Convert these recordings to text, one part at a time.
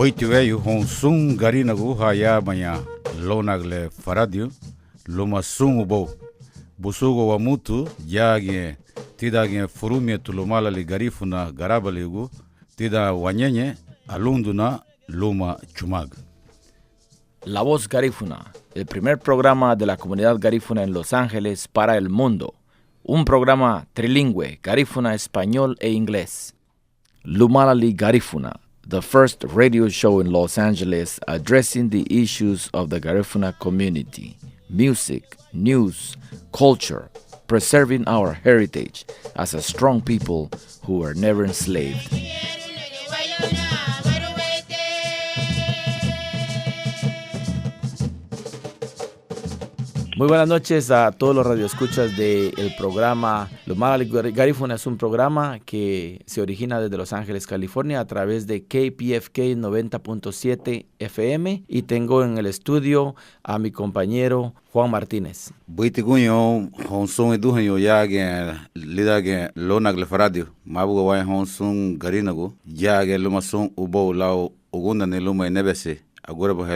Boitiveyu Honsun Garinagu Haya Maya Lonagle Faradio Luma Sumubo Busugo Wamutu Yage Tidage Furumie Tulumala Garifuna Garabaligu Tida Wanyenye Alunduna Luma Chumag. La Voz Garífuna, el primer programa de la comunidad garífuna en Los Ángeles para el mundo. Un programa trilingüe, garífuna, español e inglés. Lumalali Garífuna, the first radio show in Los Angeles addressing the issues of the Garifuna community, music, news, culture, preserving our heritage as a strong people who were never enslaved. Muy buenas noches a todos los radioescuchas del programa Lumalali Garífuna. Es un programa que se origina desde Los Ángeles, California, a través de KPFK 90.7 FM. Y tengo en el estudio a mi compañero Juan Martínez. Boitiguño Honsun Eduño Yage Lidage Lonagle Faradio Mabugo Way Honsun Garinagu Yage Lumasun Ubo Lao Ugunda Niluma Nebese. Agora por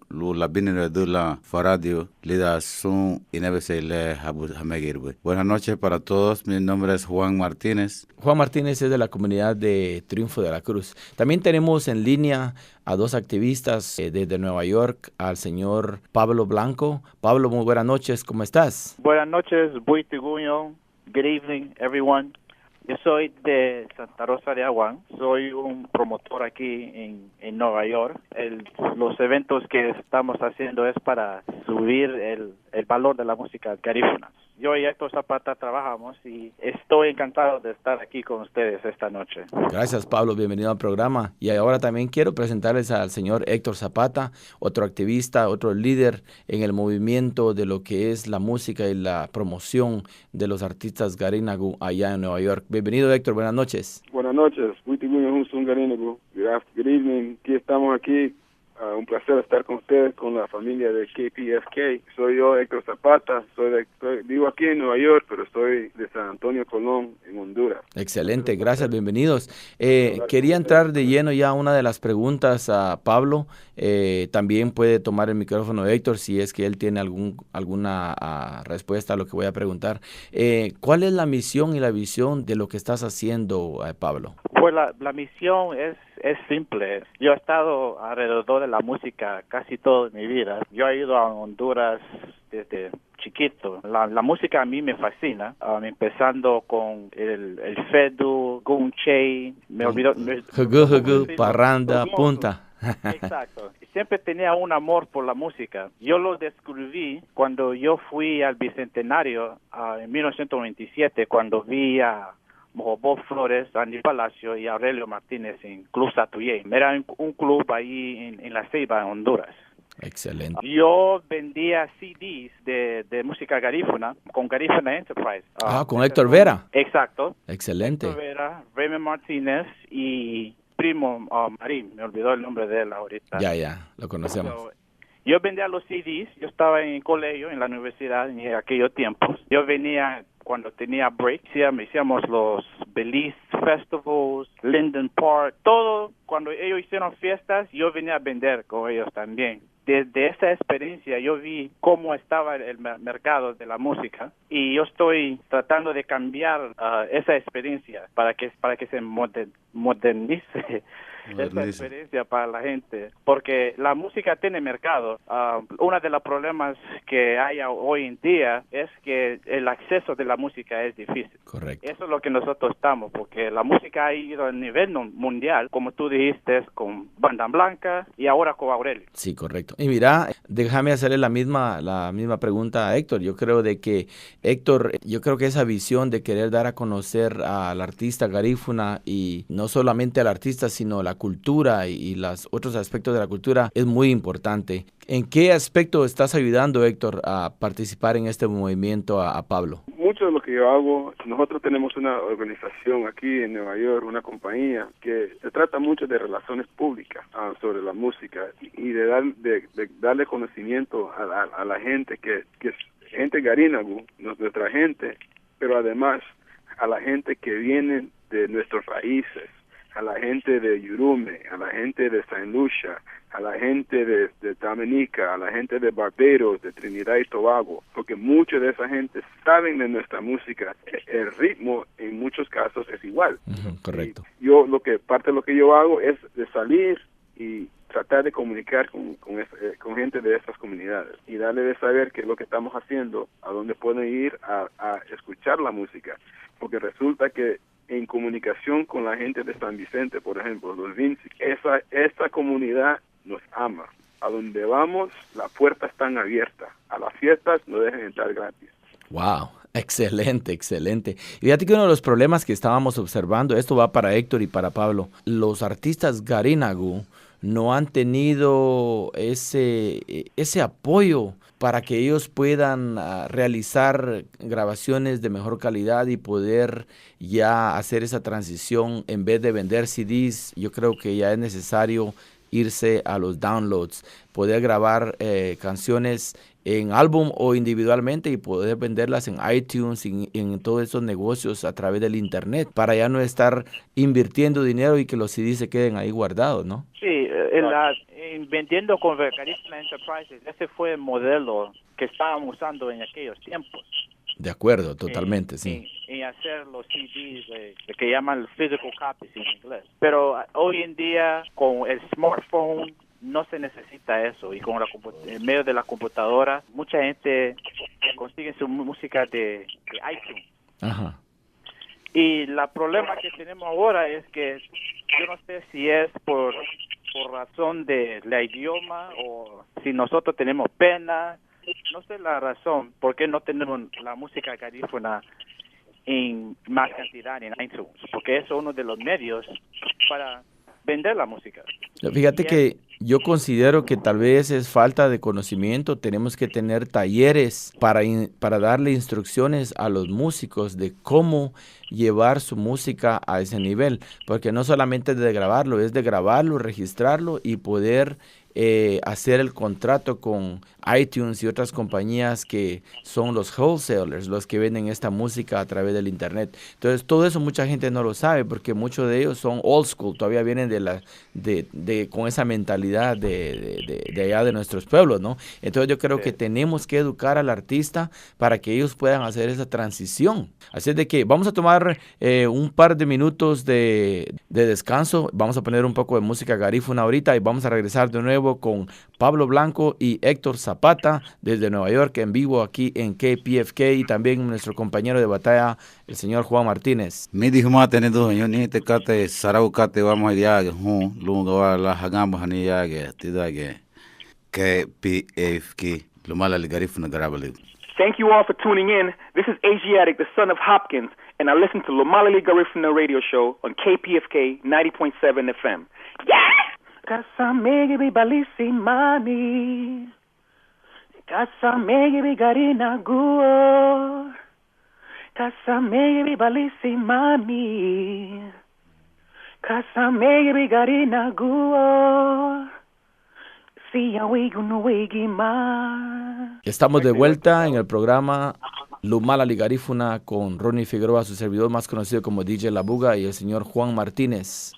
lu la binera de la Faradio le da son y nebese le hamegirbe. Buenas noches para todos. Mi nombre es Juan Martínez. Juan Martínez es de la comunidad de Triunfo de la Cruz. También tenemos en línea a dos activistas desde Nueva York, al señor Pablo Blanco. Pablo, muy buenas noches. ¿Cómo estás? Buenas noches, Buitiguño. Good evening, everyone. Yo soy de Santa Rosa de Aguán, soy un promotor aquí en Nueva York. Los eventos que estamos haciendo es para subir el valor de la música garífuna. Yo y Héctor Zapata trabajamos y estoy encantado de estar aquí con ustedes esta noche. Gracias, Pablo, bienvenido al programa. Y ahora también quiero presentarles al señor Héctor Zapata, otro activista, otro líder en el movimiento de lo que es la música y la promoción de los artistas Garinagu allá en Nueva York. Bienvenido, Héctor, buenas noches. Buenas noches, good evening, aquí estamos aquí. Un placer estar con ustedes, con la familia de KPFK. Soy yo, Héctor Zapata, vivo aquí en Nueva York, pero soy de San Antonio, Colón, en Honduras. Excelente, gracias, bienvenidos. Quería entrar de lleno ya a una de las preguntas a Pablo. También puede tomar el micrófono Héctor si es que él tiene alguna respuesta a lo que voy a preguntar. ¿Cuál es la misión y la visión de lo que estás haciendo, Pablo? Pues la misión es simple. Yo he estado alrededor de la música casi toda mi vida. Yo he ido a Honduras desde chiquito. La música a mí me fascina, empezando con el Fedu, Gunche, me olvidó... Parranda, Punta. Exacto. Siempre tenía un amor por la música. Yo lo descubrí cuando yo fui al Bicentenario en 1997, cuando vi a Bob Flores, Andy Palacio y Aurelio Martínez en Club Satuyé. Era un club ahí en La Ceiba, en Honduras. Excelente. Yo vendía CDs de música garífuna con Garífuna Enterprise. Con Héctor Vera. Exacto. Excelente. Héctor Vera, Raymond Martínez y Primo Marín. Me olvidó el nombre de él ahorita. Ya, lo conocemos. Yo vendía los CDs. Yo estaba en el colegio, en la universidad en aquellos tiempos. Yo venía cuando tenía break, hacíamos los Belize Festivals, Linden Park, todo. Cuando ellos hicieron fiestas, yo venía a vender con ellos también. Desde esa experiencia yo vi cómo estaba el mercado de la música y yo estoy tratando de cambiar esa experiencia para que se modernice esa experiencia para la gente, porque la música tiene mercado. Uno de los problemas que hay hoy en día es que el acceso de la música es difícil. Correcto. Eso es lo que nosotros estamos, porque la música ha ido a nivel mundial, como tú dijiste, con Banda Blanca y ahora con Aurelio. Sí, correcto. Y mira, déjame hacerle la misma pregunta a Héctor. Yo creo que esa visión de querer dar a conocer al artista garífuna y no solamente al artista, sino la cultura y los otros aspectos de la cultura es muy importante. ¿En qué aspecto estás ayudando, Héctor, a participar en este movimiento a Pablo? Mucho de lo que yo hago, nosotros tenemos una organización aquí en Nueva York, una compañía que se trata mucho de relaciones públicas sobre la música y de darle conocimiento a la gente que es gente Garinagu, nuestra gente, pero además a la gente que viene de nuestras raíces, a la gente de Yurume, a la gente de Saint Lucia, a la gente de Dominica, a la gente de Barbados, de Trinidad y Tobago, porque mucha de esa gente saben de nuestra música. El ritmo en muchos casos es igual. Correcto. Y parte de lo que yo hago es de salir y tratar de comunicar con gente de estas comunidades y darle de saber qué es lo que estamos haciendo, a dónde pueden ir a escuchar la música, porque resulta que en comunicación con la gente de San Vicente, por ejemplo, los Vinci, esa comunidad nos ama. A donde vamos, las puertas están abiertas. A las fiestas no dejan entrar gratis. Wow, excelente, excelente. Y fíjate que uno de los problemas que estábamos observando, esto va para Héctor y para Pablo, los artistas Garinagu no han tenido ese apoyo para que ellos puedan realizar grabaciones de mejor calidad y poder ya hacer esa transición. En vez de vender CDs, yo creo que ya es necesario irse a los downloads, poder grabar canciones en álbum o individualmente y poder venderlas en iTunes y en todos esos negocios a través del internet, para ya no estar invirtiendo dinero y que los CDs se queden ahí guardados, ¿no? Sí, vendiendo con Garífuna Enterprises, ese fue el modelo que estábamos usando en aquellos tiempos. De acuerdo, totalmente, sí. En hacer los CDs que llaman physical copies en inglés. Pero hoy en día, con el smartphone, no se necesita eso. Y con en medio de la computadora, mucha gente consigue su música de iTunes. Ajá. Y el problema que tenemos ahora es que yo no sé si es por razón de la idioma o si nosotros tenemos pena. No sé la razón por qué no tenemos la música garífuna en más cantidad en iTunes, porque es uno de los medios para vender la música. Fíjate que yo considero que tal vez es falta de conocimiento. Tenemos que tener talleres para darle instrucciones a los músicos de cómo llevar su música a ese nivel, porque no solamente es de grabarlo, es de grabarlo, registrarlo y poder hacer el contrato con iTunes y otras compañías que son los wholesalers, los que venden esta música a través del internet. Entonces todo eso mucha gente no lo sabe, porque muchos de ellos son old school, todavía vienen con esa mentalidad de allá de nuestros pueblos, ¿no? Entonces yo creo que tenemos que educar al artista para que ellos puedan hacer esa transición. Así es de que vamos a tomar un par de minutos de descanso, vamos a poner un poco de música garífuna ahorita y vamos a regresar de nuevo con Pablo Blanco y Héctor Zapata desde Nueva York en vivo aquí en KPFK, y también nuestro compañero de batalla, el señor Juan Martínez. Me dijo más teniendo yo ni te cate saraucate vamos a ir a lunga la hagamos ani ya que KPFK lo mala el garífuna garabale. Thank you all for tuning in. This is Asiatic, the son of Hopkins, and I listen to Lomalali Garifuna Radio Show on KPFK 90.7 FM. Yeah! Kasamegi bi balisi mani, Kasamegi bi garina guo, Kasamegi bi balisi mani, Kasamegi bi garina guo. Estamos de vuelta en el programa Lumalali Garífuna con Ronnie Figueroa, su servidor más conocido como DJ La Buga, y el señor Juan Martínez.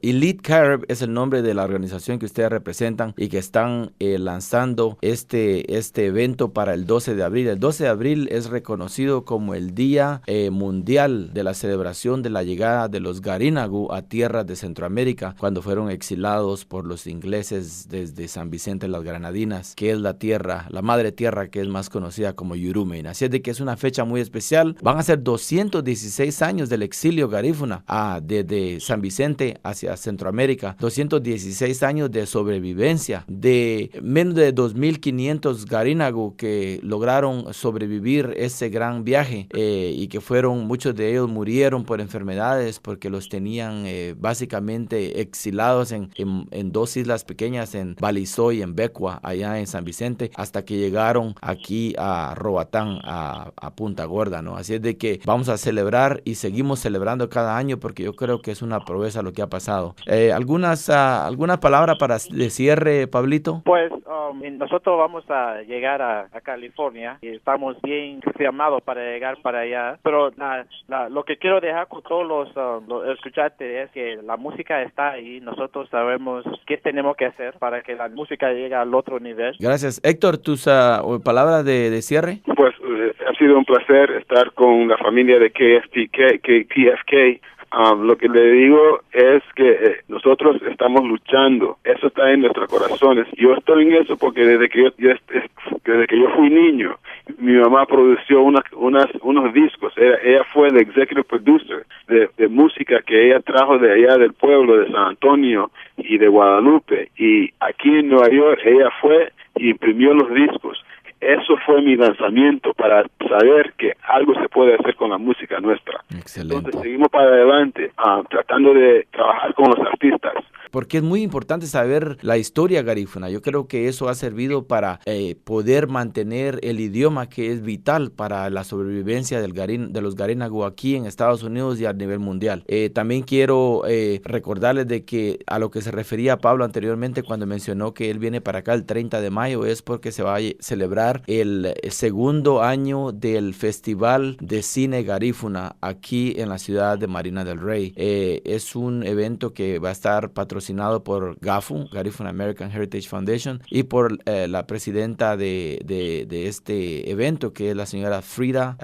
Elite Carib es el nombre de la organización que ustedes representan y que están lanzando este evento para el 12 de abril. El 12 de abril es reconocido como el Día Mundial de la celebración de la llegada de los Garinagu a tierras de Centroamérica, cuando fueron exilados por los ingleses desde San Vicente las Granadinas, que es la madre tierra que es más conocida como Yurume. Así es de que es una fecha muy especial. Van a ser 216 años del exilio garífuna desde San Vicente hacia Centroamérica, 216 años de sobrevivencia, de menos de 2.500 garinagu que lograron sobrevivir ese gran viaje y que muchos de ellos murieron por enfermedades porque los tenían básicamente exilados en dos islas pequeñas, en Balizó y en Becua, allá en San Vicente, hasta hasta que llegaron aquí a Roatán, a Punta Gorda, ¿no? Así es de que vamos a celebrar y seguimos celebrando cada año porque yo creo que es una proeza lo que ha pasado. ¿Alguna palabra de cierre, Pablito? Pues nosotros vamos a llegar a California y estamos bien entusiasmados para llegar para allá, pero lo que quiero dejar con todos los escuchantes es que la música está ahí, nosotros sabemos qué tenemos que hacer para que la música llegue al otro nivel. Gracias. Héctor, tus palabras de cierre. Pues ha sido un placer estar con la familia de KPFK. Lo que le digo es que nosotros estamos luchando, eso está en nuestros corazones. Yo estoy en eso porque desde que yo fui niño, mi mamá produció unos discos. Ella fue el executive producer de música que ella trajo de allá del pueblo de San Antonio y de Guadalupe, y aquí en Nueva York ella fue y imprimió los discos. Eso fue mi lanzamiento para saber que algo se puede hacer con la música nuestra. Excelente. Entonces seguimos para adelante, tratando de trabajar con los artistas. Porque es muy importante saber la historia garífuna. Yo creo que eso ha servido para poder mantener el idioma, que es vital para la sobrevivencia de los garínagu aquí en Estados Unidos y a nivel mundial. También quiero recordarles de que a lo que se refería Pablo anteriormente cuando mencionó que él viene para acá el 30 de mayo es porque se va a celebrar el segundo año del Festival de Cine Garífuna aquí en la ciudad de Marina del Rey. Es un evento que va a estar patrocinado por GAFU, Garifuna American Heritage Foundation, y por la presidenta de este evento, que es la señora Frida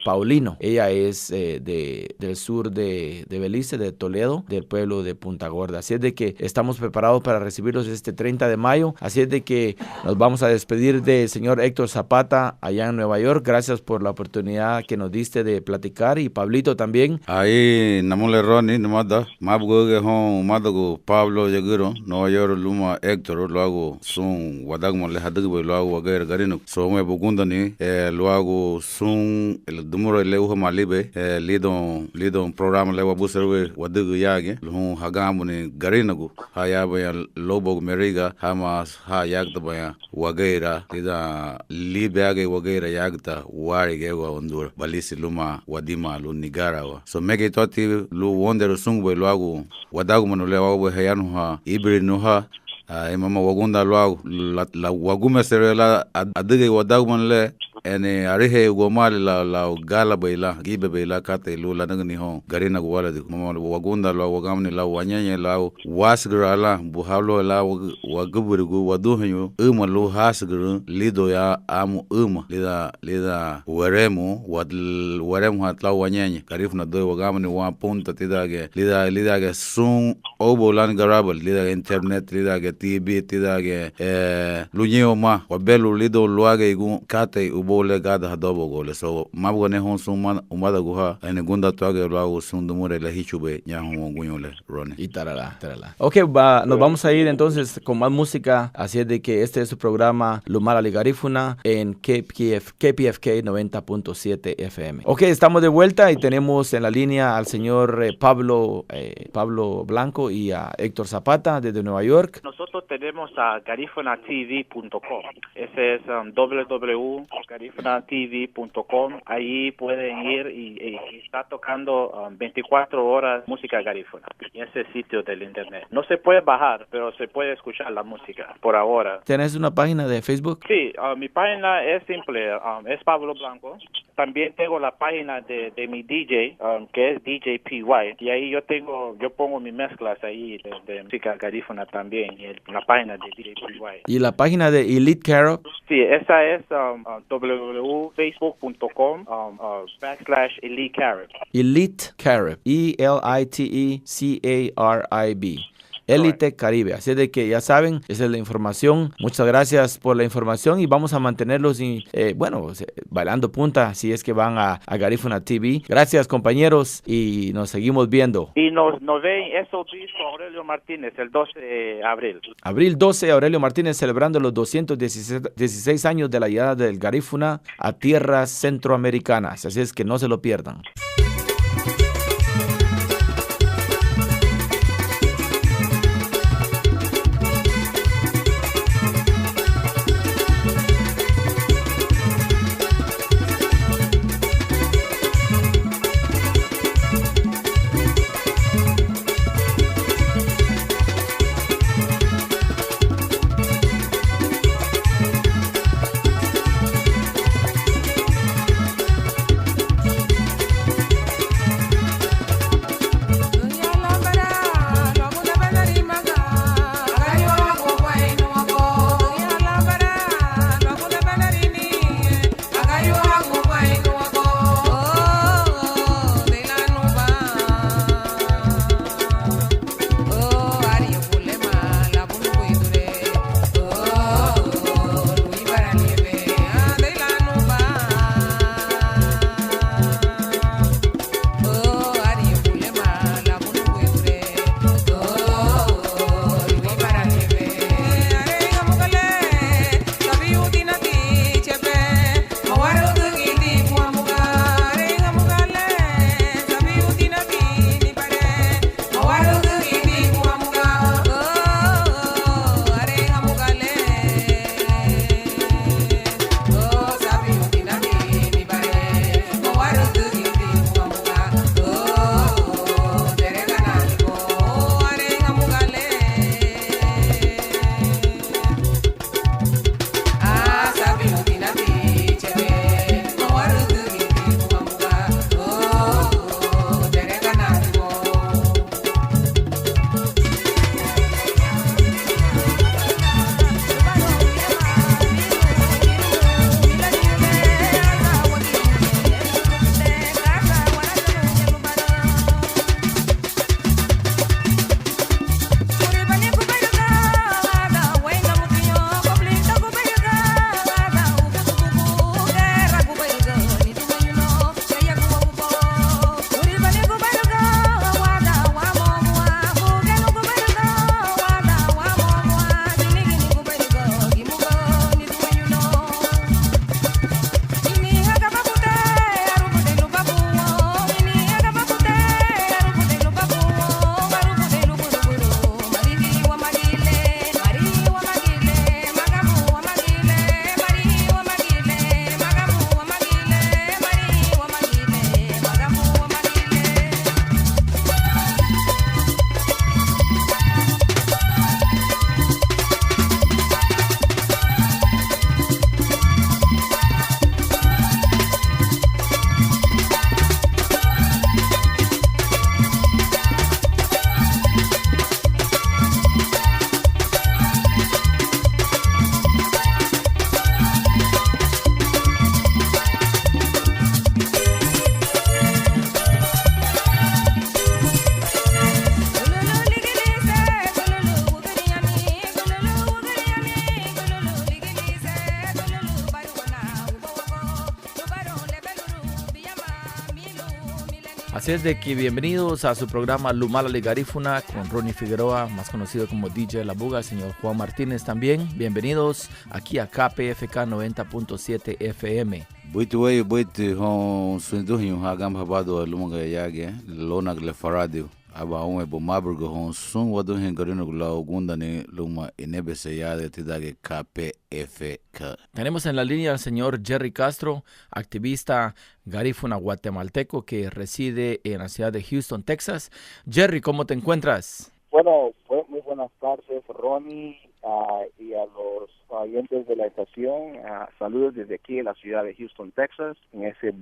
Paulino. Ella es del sur de Belice, de Toledo, del pueblo de Punta Gorda. Así es de que estamos preparados para recibirlos este 30 de mayo. Así es de que nos vamos a despedir del señor Héctor Zapata allá en Nueva York. Gracias por la oportunidad que nos diste de platicar, y Pablito también. Ahí, namole Ronnie, nomada, mabgoge hon, madago Pablo Yagiro, Nueva York, Luma Héctor, lo hago sun, wadagmo le hadigbo, lo hago wager garino, so me bugundani, lo hago sun, el dumuro le uho malibe, lido un programa le wabuserwe, wadigu yage, lo hagamu ni garinagu, hayaba ya lobo meriga, hamas ha yagta baya, wagera, lida libeage wagera yagta, wari gewa ondur, balisi luma wadima lu nigarawa. So mege toti lu wonder sungwe lo hago, wadagmo no le hago hayano ibri no mama wagunda lo la wagume serela adige wadagman le ene arihe gomale la gala baila gibe baila kate lu la ngani ho garina gwala de mama wagunda lo wagamni la wanyanye la wasgra la buhalo la waguburu waduhanyo lo hasgra lido ya amu lida waremu waremu hat la wanyanye garifna do wagamni wa punta tidage lida ge sun obolan garabal lida internet lida ge TV lida ge lunyeo ma wabelu lido luage igu kate bole gada hadobo gole so mabgone hon suma umada guha ene gunda toage lo sundumure la hichube nya hon guñole Ronnie y tarala. Okay, nos vamos a ir entonces con más música, así es de que este es su programa Lumala Ligarifuna en KPFK 90.7 FM. Okay, estamos de vuelta y tenemos en la línea al señor Pablo Blanco y a Héctor Zapata desde Nueva York. Nosotros tenemos a garifunatv.com. Ese es www.garifunatv.com. Ahí pueden ir y está tocando 24 horas música garífuna en ese sitio del internet. No se puede bajar, pero se puede escuchar la música por ahora. ¿Tienes una página de Facebook? Sí, mi página es simple, es Pablo Blanco. También tengo la página de mi DJ, que es DJ PY, y ahí yo pongo mis mezclas ahí de música garífuna también, y la página de DJ PY. ¿Y la página de Elite Carib? Sí, esa es www.facebook.com/Elite Carib. Elite Carib, ELITECARIB. Élite Caribe. Así de que ya saben, esa es la información. Muchas gracias por la información y vamos a mantenerlos bailando punta si es que van a Garifuna TV. Gracias, compañeros, y nos seguimos viendo. Y nos ven SOB con Aurelio Martínez el 12 de abril. Abril 12, Aurelio Martínez celebrando los 216 años de la llegada del Garifuna a tierras centroamericanas. Así es que no se lo pierdan. Así es de que bienvenidos a su programa Lumalali Garífuna con Ronnie Figueroa, más conocido como DJ La Buga, señor Juan Martínez también. Bienvenidos aquí a KPFK 90.7 FM. Buiti hon sunduhin hagam habado lumunga yage lonak le faradio aba onwe bo maburgo hon sun waduhin garino la ogunda ni luma inebese ya de tidage KPFK. Tenemos en la línea al señor Jerry Castro, activista garífuna guatemalteco que reside en la ciudad de Houston, Texas. Jerry, ¿cómo te encuentras? Bueno, muy buenas tardes, Ronnie, y a los oyentes de la estación. Saludos desde aquí en la ciudad de Houston, Texas, en ese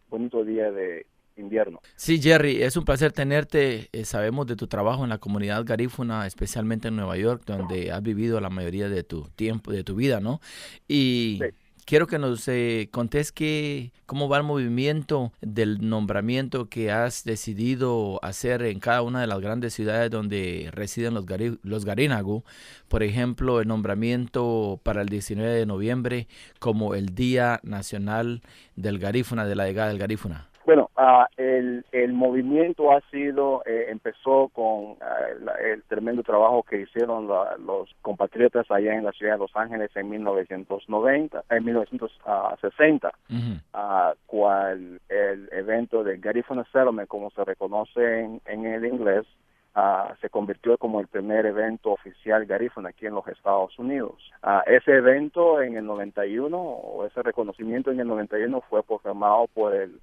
bonito día de invierno. Sí, Jerry, es un placer tenerte. Sabemos de tu trabajo en la comunidad garífuna, especialmente en Nueva York, donde has vivido la mayoría de tu tiempo, de tu vida, ¿no? Y sí. Quiero que nos contes cómo va el movimiento del nombramiento que has decidido hacer en cada una de las grandes ciudades donde residen los garínagu. Por ejemplo, el nombramiento para el 19 de noviembre como el Día Nacional del Garífuna, de la llegada del garífuna. Bueno, el movimiento empezó con el tremendo trabajo que hicieron los compatriotas allá en la ciudad de Los Ángeles en 1960, cual el evento de Garifuna Settlement, como se reconoce en el inglés, se convirtió como el primer evento oficial garífuna aquí en los Estados Unidos. Ese evento en el 91, o ese reconocimiento en el 91, fue proclamado por el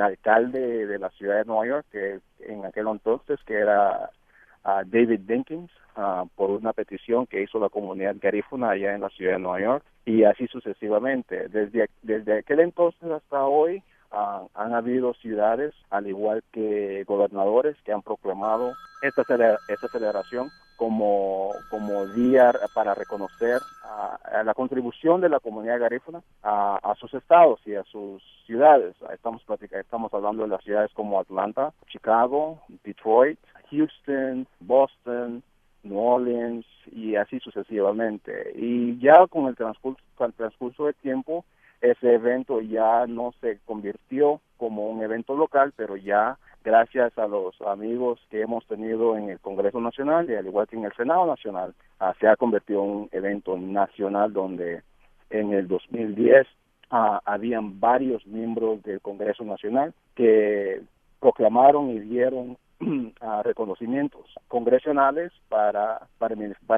alcalde de la ciudad de Nueva York, que en aquel entonces, que era David Dinkins, por una petición que hizo la comunidad garífuna allá en la ciudad de Nueva York, y así sucesivamente. Desde aquel entonces hasta hoy, han habido ciudades, al igual que gobernadores, que han proclamado esta celebración como día para reconocer a la contribución de la comunidad garífuna a sus estados y a sus ciudades. Estamos hablando de las ciudades como Atlanta, Chicago, Detroit, Houston, Boston, New Orleans y así sucesivamente. Y ya con el transcurso del tiempo, ese evento ya no se convirtió como un evento local, pero ya gracias a los amigos que hemos tenido en el Congreso Nacional y al igual que en el Senado Nacional, se ha convertido en un evento nacional donde en el 2010 habían varios miembros del Congreso Nacional que proclamaron y dieron reconocimientos congresionales para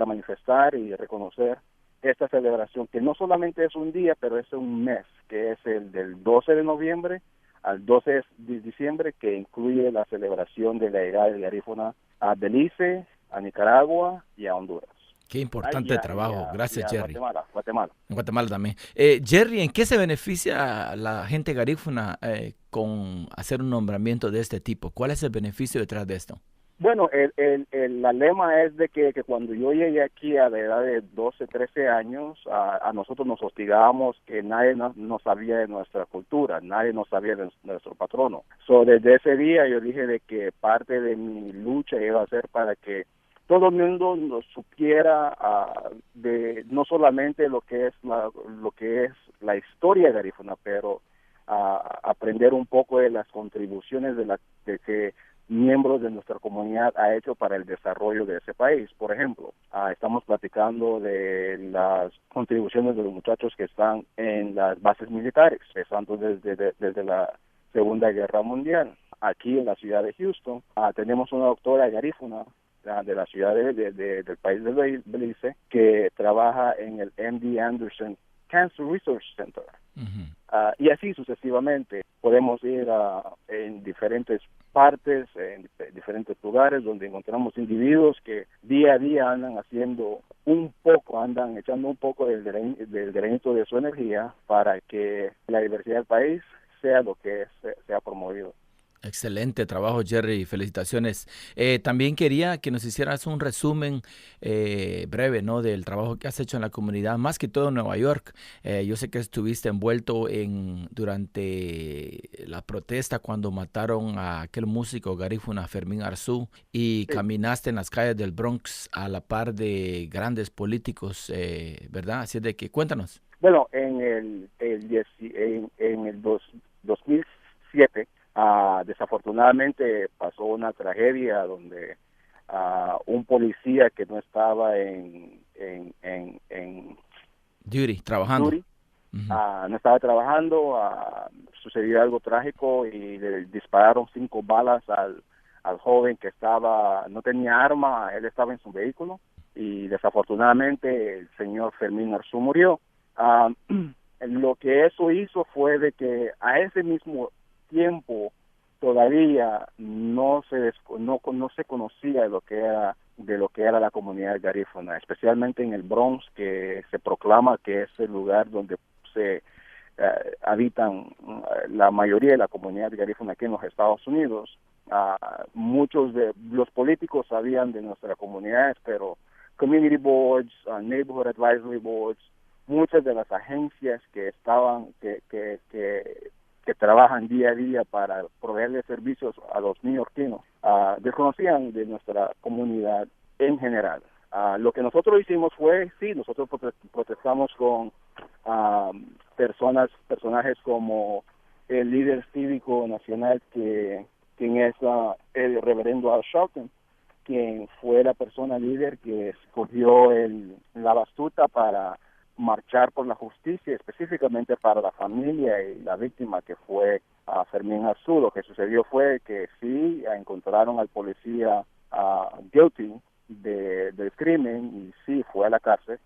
manifestar y reconocer esta celebración, que no solamente es un día, pero es un mes, que es el del 12 de noviembre al 12 de diciembre, que incluye la celebración de la llegada del garífuna a Belice, a Nicaragua y a Honduras. Qué importante trabajo. Gracias, Jerry. Guatemala. En Guatemala también. Jerry, ¿en qué se beneficia la gente garífuna con hacer un nombramiento de este tipo? ¿Cuál es el beneficio detrás de esto? Bueno, la lema es de que cuando yo llegué aquí a la edad de 12, 13 años, a nosotros nos hostigábamos que nadie no sabía de nuestra cultura, nadie nos sabía de nuestro patrono. Desde ese día yo dije de que parte de mi lucha iba a ser para que todo el mundo nos supiera de no solamente lo que es la historia garífuna, pero aprender un poco de las contribuciones de que miembros de nuestra comunidad ha hecho para el desarrollo de ese país. Por ejemplo, estamos platicando de las contribuciones de los muchachos que están en las bases militares, empezando desde la Segunda Guerra Mundial. Aquí en la ciudad de Houston tenemos una doctora garífuna de la ciudad del país de Belice, que trabaja en el MD Anderson Cancer Research Center. Y así sucesivamente. Podemos ir en diferentes partes, en diferentes lugares donde encontramos individuos que día a día andan echando un poco del granito de su energía para que la diversidad del país sea lo que sea promovido. Excelente trabajo, Jerry. Felicitaciones. También quería que nos hicieras un resumen breve, ¿no?, del trabajo que has hecho en la comunidad, más que todo en Nueva York. Yo sé que estuviste envuelto durante la protesta cuando mataron a aquel músico garífuna, Fermín Arzú, y caminaste en las calles del Bronx a la par de grandes políticos, ¿verdad? Así de que cuéntanos. Bueno, en el 2007 Desafortunadamente pasó una tragedia donde un policía que no estaba en Duty, trabajando. duty, no estaba trabajando, sucedió algo trágico y le dispararon 5 balas al joven que no tenía arma, él estaba en su vehículo y desafortunadamente el señor Fermín Arzú murió. Lo que eso hizo fue de que a ese mismo tiempo todavía no se conocía de lo que era la comunidad garífuna, especialmente en el Bronx, que se proclama que es el lugar donde se habitan la mayoría de la comunidad garífuna aquí en los Estados Unidos. Muchos de los políticos sabían de nuestras comunidades, pero community boards, neighborhood advisory boards, muchas de las agencias que trabajan día a día para proveerle servicios a los neoyorquinos desconocían de nuestra comunidad en general. Lo que nosotros hicimos fue, nosotros protestamos con personajes como el líder cívico nacional quien es el reverendo Al Sharpton, quien fue la persona líder que escogió la batuta para marchar por la justicia, específicamente para la familia y la víctima que fue Fermín Arzú. Lo que sucedió fue que sí encontraron al policía guilty del crimen y sí fue a la cárcel.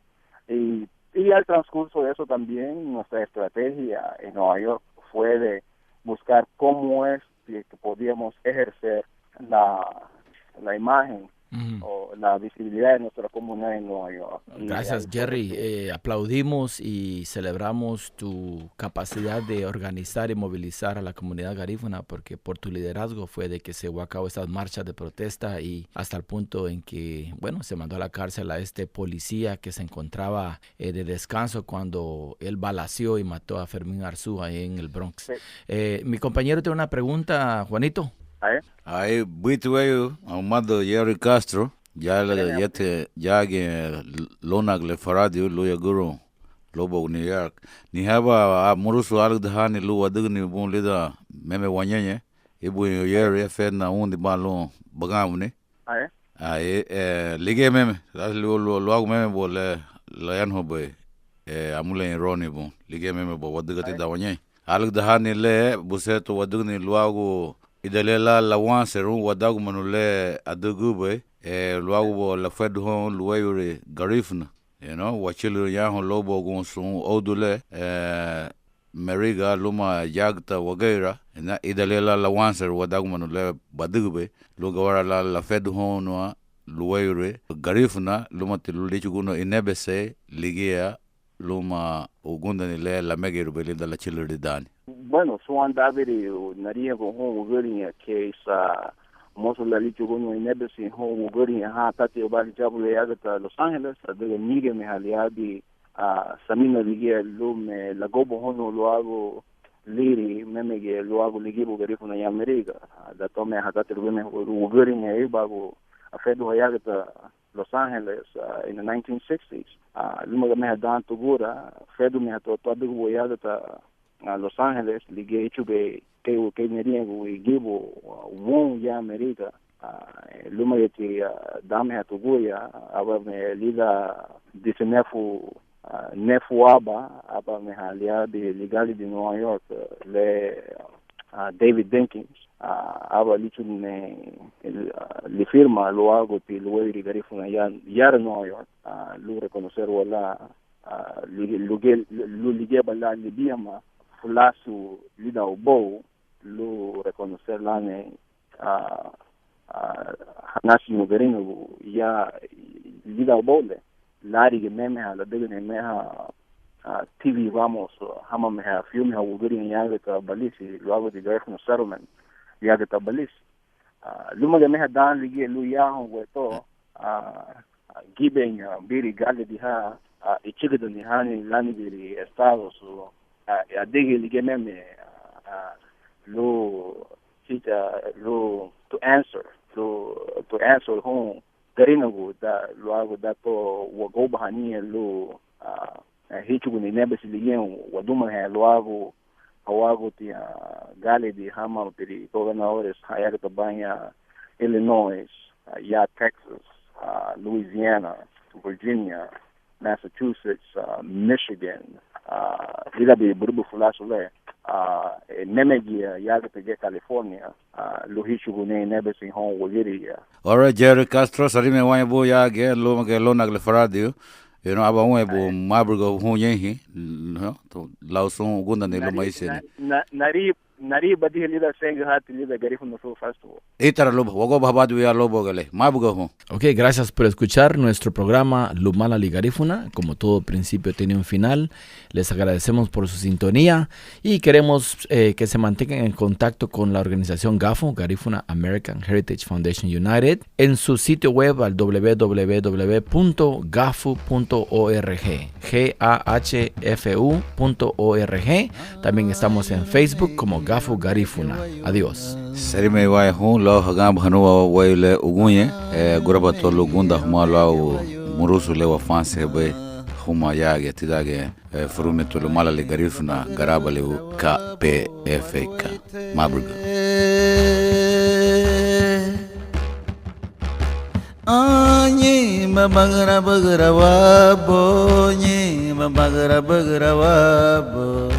Y al transcurso de eso también nuestra estrategia en Nueva York fue de buscar cómo es que podíamos ejercer la imagen o la visibilidad de nuestra comunidad en Nueva York. Gracias, Jerry. Aplaudimos y celebramos tu capacidad de organizar y movilizar a la comunidad garífuna, porque por tu liderazgo fue de que se llevó a cabo estas marchas de protesta y hasta el punto en que, se mandó a la cárcel a este policía que se encontraba de descanso cuando él balaceó y mató a Fermín Arzú ahí en el Bronx. Sí. Mi compañero tiene una pregunta, Juanito. Ahí, buitueyo, Ahumado Jerry Castro, ya que Lona Glefaradi, Luya Guru, Lobo, New York. Ni haba Murusu Algdahani, Lua Digni, Boon Lida, Meme Wanyanya, Ibu Jerry, Fedna, Undi Balon, Bagamuni. Lige Meme, that's Luag Meme, Layanhobe, Amule and Ronnie Boon, Lige Meme, what Digati Dawanye. Algdahani le, Buseto, Wadugni, Luago. Idalela la wanseru wadagu manule adugube luagu la fedu hon luayure garifna wachilu yaho lobo gonsun odule meriga luma yagta wagaira na idalela la wanseru wadagu manule badugube lugawara la fedu hon luayure garifna luma tilulichuguno inebese ligia luma ugundani le la megeru belinda la chiluri dani. Bueno, so andavere naria go ho gori ke sa mosola licho go no inebesi ho gori tate obali jabule agata Los Angeles de mige me haliadi samina ligia lume la gobo hono lo hago liri memege lo hago ligibo garifuna ya America da tome hatate lume go gori ne bago afedo agata Los Angeles in the 1960s lume me hadan to gora fedo me hato to abigo agata Los Angeles, ligue chube que meriengo y gibo won ya America luma yeti dame hatuguya aba me lida disenefu nefu aba me halia de legali de New York le David Dinkins aba lichu le firma lo hago pi lo iri garifuna ya New York lo reconocer wala lo ligue bala libiama fulasu lida obo lo reconocer lane hanasi mugerino ya lida obo le lari ge meme ha la dege ne meha TV vamos hama me ha film ha ugerin ya ga balisi lo hago de garifuna settlement ya ga balisi luma ge meha dan lige lu ya ho weto giben biri gale di ha ichigdo ni hani lani biri estados adigi lige meme lo to answer home garinago da lo hago da to wago bahani lo hichu ni nebesi lige waduma ha lo hago Hawaguti, Galidi, Hamilton, gobernadores, Hayagtabanya, Illinois, ya Texas, Louisiana, Virginia, Massachusetts, Michigan, Lidabi Burubu Fulasule, Nemegia, Yagapege, California, Luhichugune, Nebesin Home, Wagiri. All right, Jerry Castro, sarime wanyabo ya ge lo nagle faradio. You know, aba wanyabo maburgo hunyehi, no, to lauson ugunda ne lo maiseni. Nari badi lida senga hati lida Garifuna Film Festival. Itara lobo, wago babadu ya lobo gale, maburgo hun. Ok, gracias por escuchar nuestro programa Lumala Ligarífuna. Como todo principio tiene un final, les agradecemos por su sintonía y queremos que se mantengan en contacto con la organización GAFU, Garifuna American Heritage Foundation United, en su sitio web al www.gafu.org, GAHFU.org. También estamos en Facebook como GAFU Garifuna. Adiós. Sarime wai hun lo hagam hanu waile ugunye, guraba to lugunda huma lo murusu lewa fanse be huma yage tidage furume to Lumala Ligarifuna garaba le KPFK maburgo. Anyi mabagara bagara wabo, nyi mabagara bagara wabo.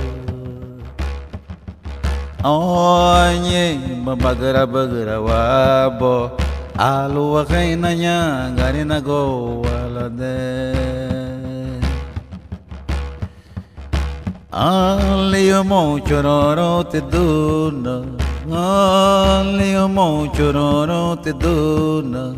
Onye mabagara bagara wabo, alu wakaina nya gari na go walade. Alio mo chororo te duna, alio mo chororo te duna.